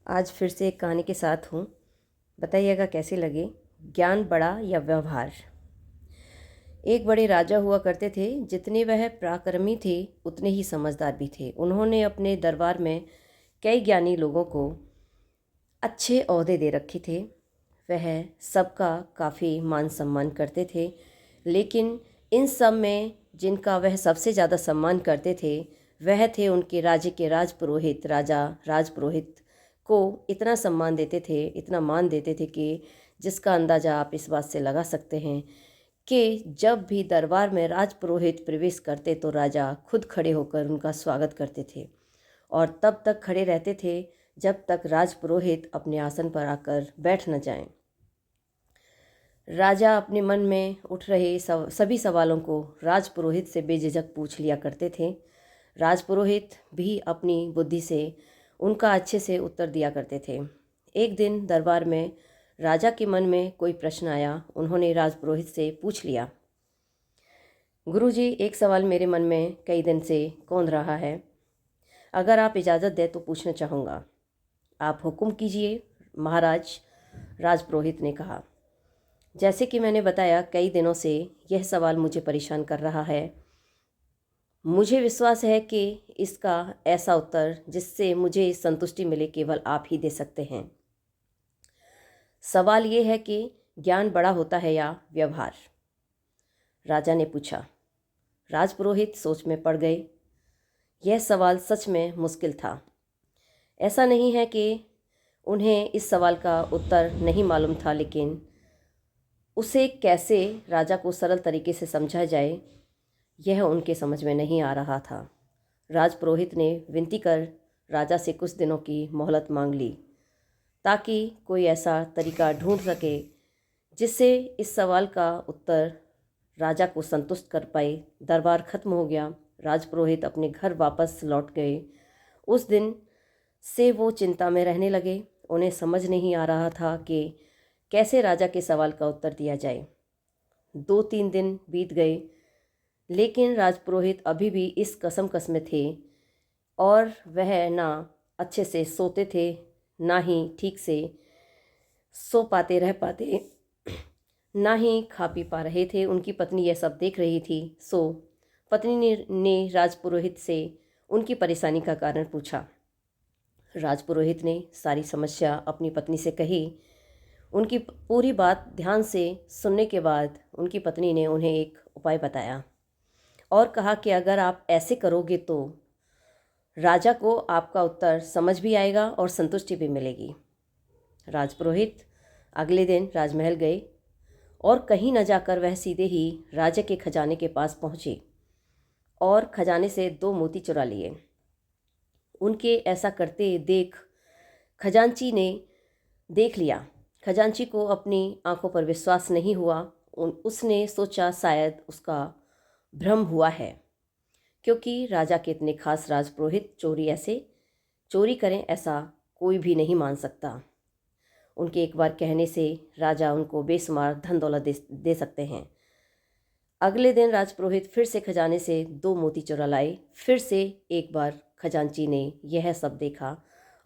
आज फिर से एक कहानी के साथ हूँ। बताइएगा कैसी लगी। ज्ञान बड़ा या व्यवहार। एक बड़े राजा हुआ करते थे। जितने वह पराक्रमी थे उतने ही समझदार भी थे। उन्होंने अपने दरबार में कई ज्ञानी लोगों को अच्छे ओहदे दे रखे थे। वह सबका काफ़ी मान सम्मान करते थे, लेकिन इन सब में जिनका वह सबसे ज़्यादा सम्मान करते थे वह थे उनके राज्य के राजपुरोहित। राजा राजपुरोहित को इतना सम्मान देते थे, इतना मान देते थे कि जिसका अंदाज़ा आप इस बात से लगा सकते हैं कि जब भी दरबार में राजपुरोहित प्रवेश करते तो राजा खुद खड़े होकर उनका स्वागत करते थे और तब तक खड़े रहते थे जब तक राजपुरोहित अपने आसन पर आकर बैठ न जाएं। राजा अपने मन में उठ रहे सभी सवालों को राजपुरोहित से बेझिझक पूछ लिया करते थे। राजपुरोहित भी अपनी बुद्धि से उनका अच्छे से उत्तर दिया करते थे। एक दिन दरबार में राजा के मन में कोई प्रश्न आया। उन्होंने राजपुरोहित से पूछ लिया, गुरुजी, एक सवाल मेरे मन में कई दिन से कौंध रहा है। अगर आप इजाज़त दें तो पूछना चाहूँगा। आप हुक्म कीजिए महाराज, राजपुरोहित ने कहा। जैसे कि मैंने बताया, कई दिनों से यह सवाल मुझे परेशान कर रहा है। मुझे विश्वास है कि इसका ऐसा उत्तर जिससे मुझे संतुष्टि मिले केवल आप ही दे सकते हैं। सवाल ये है कि ज्ञान बड़ा होता है या व्यवहार? राजा ने पूछा। राजपुरोहित सोच में पड़ गए। यह सवाल सच में मुश्किल था। ऐसा नहीं है कि उन्हें इस सवाल का उत्तर नहीं मालूम था, लेकिन उसे कैसे राजा को सरल तरीके से समझा जाए यह उनके समझ में नहीं आ रहा था। राजपुरोहित ने विनती कर राजा से कुछ दिनों की मोहलत मांग ली ताकि कोई ऐसा तरीका ढूंढ सके जिससे इस सवाल का उत्तर राजा को संतुष्ट कर पाए। दरबार खत्म हो गया। राजपुरोहित अपने घर वापस लौट गए। उस दिन से वो चिंता में रहने लगे। उन्हें समझ नहीं आ रहा था कि कैसे राजा के सवाल का उत्तर दिया जाए। 2-3 दिन बीत गए, लेकिन राजपुरोहित अभी भी इस कसम में थे और वह ना अच्छे से सोते थे, ना ही ठीक से सो पाते रह पाते, ना ही खा पी पा रहे थे। उनकी पत्नी यह सब देख रही थी। पत्नी ने राजपुरोहित से उनकी परेशानी का कारण पूछा। राजपुरोहित ने सारी समस्या अपनी पत्नी से कही। उनकी पूरी बात ध्यान से सुनने के बाद उनकी पत्नी ने उन्हें एक उपाय बताया और कहा कि अगर आप ऐसे करोगे तो राजा को आपका उत्तर समझ भी आएगा और संतुष्टि भी मिलेगी। राजपुरोहित अगले दिन राजमहल गए और कहीं न जाकर वह सीधे ही राजा के खजाने के पास पहुँचे और खजाने से 2 मोती चुरा लिए। उनके ऐसा करते देख खजांची ने देख लिया। खजांची को अपनी आंखों पर विश्वास नहीं हुआ। उसने सोचा शायद उसका भ्रम हुआ है, क्योंकि राजा के इतने खास राजपुरोहित चोरी करें ऐसा कोई भी नहीं मान सकता। उनके एक बार कहने से राजा उनको बेशुमार धन दौलत दे सकते हैं। अगले दिन राजपुरोहित फिर से खजाने से 2 मोती चुरा लाए। फिर से एक बार खजांची ने यह सब देखा।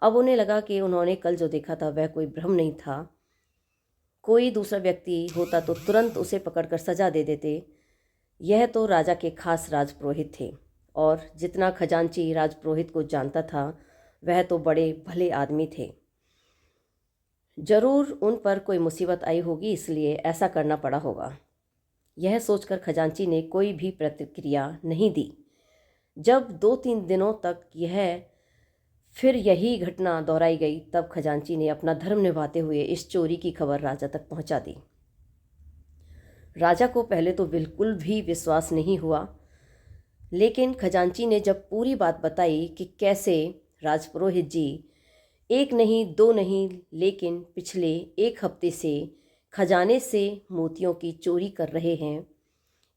अब उन्हें लगा कि उन्होंने कल जो देखा था वह कोई भ्रम नहीं था। कोई दूसरा व्यक्ति होता तो तुरंत उसे पकड़कर सजा दे देते। यह तो राजा के खास राजपुरोहित थे और जितना खजांची राजपुरोहित को जानता था वह तो बड़े भले आदमी थे। जरूर उन पर कोई मुसीबत आई होगी, इसलिए ऐसा करना पड़ा होगा। यह सोचकर खजांची ने कोई भी प्रतिक्रिया नहीं दी। जब 2-3 दिनों तक फिर यही घटना दोहराई गई, तब खजांची ने अपना धर्म निभाते हुए इस चोरी की खबर राजा तक पहुंचा दी। राजा को पहले तो बिल्कुल भी विश्वास नहीं हुआ, लेकिन खजांची ने जब पूरी बात बताई कि कैसे राजपुरोहित जी 1 नहीं 2 नहीं, लेकिन पिछले 1 हफ्ते से खजाने से मोतियों की चोरी कर रहे हैं,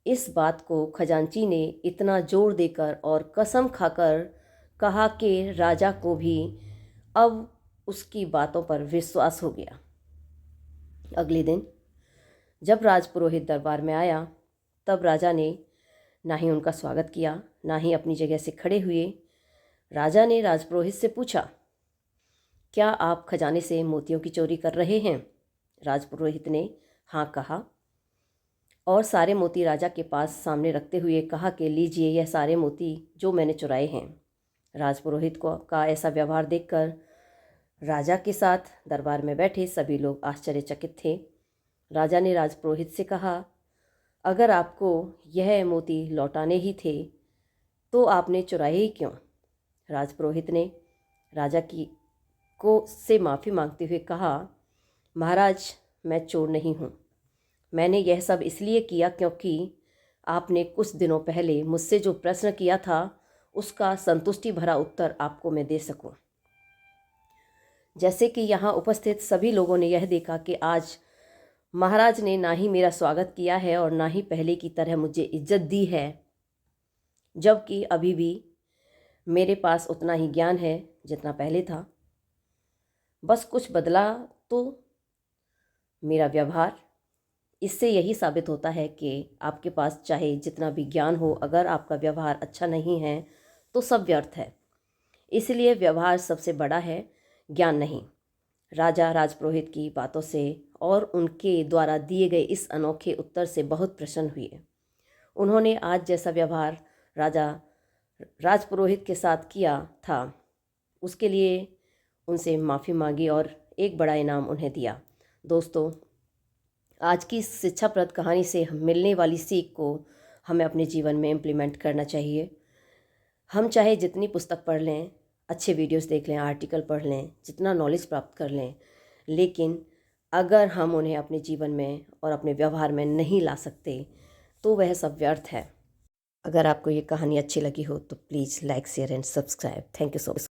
इस बात को खजांची ने इतना जोर देकर और कसम खाकर कहा कि राजा को भी अब उसकी बातों पर विश्वास हो गया। अगले दिन जब राजपुरोहित दरबार में आया, तब राजा ने ना ही उनका स्वागत किया, ना ही अपनी जगह से खड़े हुए। राजा ने राजपुरोहित से पूछा, क्या आप खजाने से मोतियों की चोरी कर रहे हैं? राजपुरोहित ने हाँ कहा और सारे मोती राजा के पास सामने रखते हुए कहा कि लीजिए यह सारे मोती जो मैंने चुराए हैं। राजपुरोहित को का ऐसा व्यवहार देखकर राजा के साथ दरबार में बैठे सभी लोग आश्चर्यचकित थे। राजा ने राजपुरोहित से कहा, अगर आपको यह मोती लौटाने ही थे तो आपने चुराए ही क्यों? राजपुरोहित ने राजा की को से माफ़ी मांगते हुए कहा, महाराज, मैं चोर नहीं हूँ। मैंने यह सब इसलिए किया क्योंकि आपने कुछ दिनों पहले मुझसे जो प्रश्न किया था उसका संतुष्टि भरा उत्तर आपको मैं दे सकूं। जैसे कि यहाँ उपस्थित सभी लोगों ने यह देखा कि आज महाराज ने ना ही मेरा स्वागत किया है और ना ही पहले की तरह मुझे इज्जत दी है, जबकि अभी भी मेरे पास उतना ही ज्ञान है जितना पहले था। बस कुछ बदला तो मेरा व्यवहार। इससे यही साबित होता है कि आपके पास चाहे जितना भी ज्ञान हो, अगर आपका व्यवहार अच्छा नहीं है तो सब व्यर्थ है। इसलिए व्यवहार सबसे बड़ा है, ज्ञान नहीं। राजा राजपुरोहित की बातों से और उनके द्वारा दिए गए इस अनोखे उत्तर से बहुत प्रसन्न हुए। उन्होंने आज जैसा व्यवहार राजा राजपुरोहित के साथ किया था उसके लिए उनसे माफ़ी मांगी और एक बड़ा इनाम उन्हें दिया। दोस्तों, आज की इस शिक्षाप्रद कहानी से मिलने वाली सीख को हमें अपने जीवन में इम्प्लीमेंट करना चाहिए। हम चाहे जितनी पुस्तक पढ़ लें, अच्छे वीडियोस देख लें, आर्टिकल पढ़ लें, जितना नॉलेज प्राप्त कर लें, लेकिन अगर हम उन्हें अपने जीवन में और अपने व्यवहार में नहीं ला सकते तो वह सब व्यर्थ है। अगर आपको ये कहानी अच्छी लगी हो तो please like, share and subscribe. Thank you so much.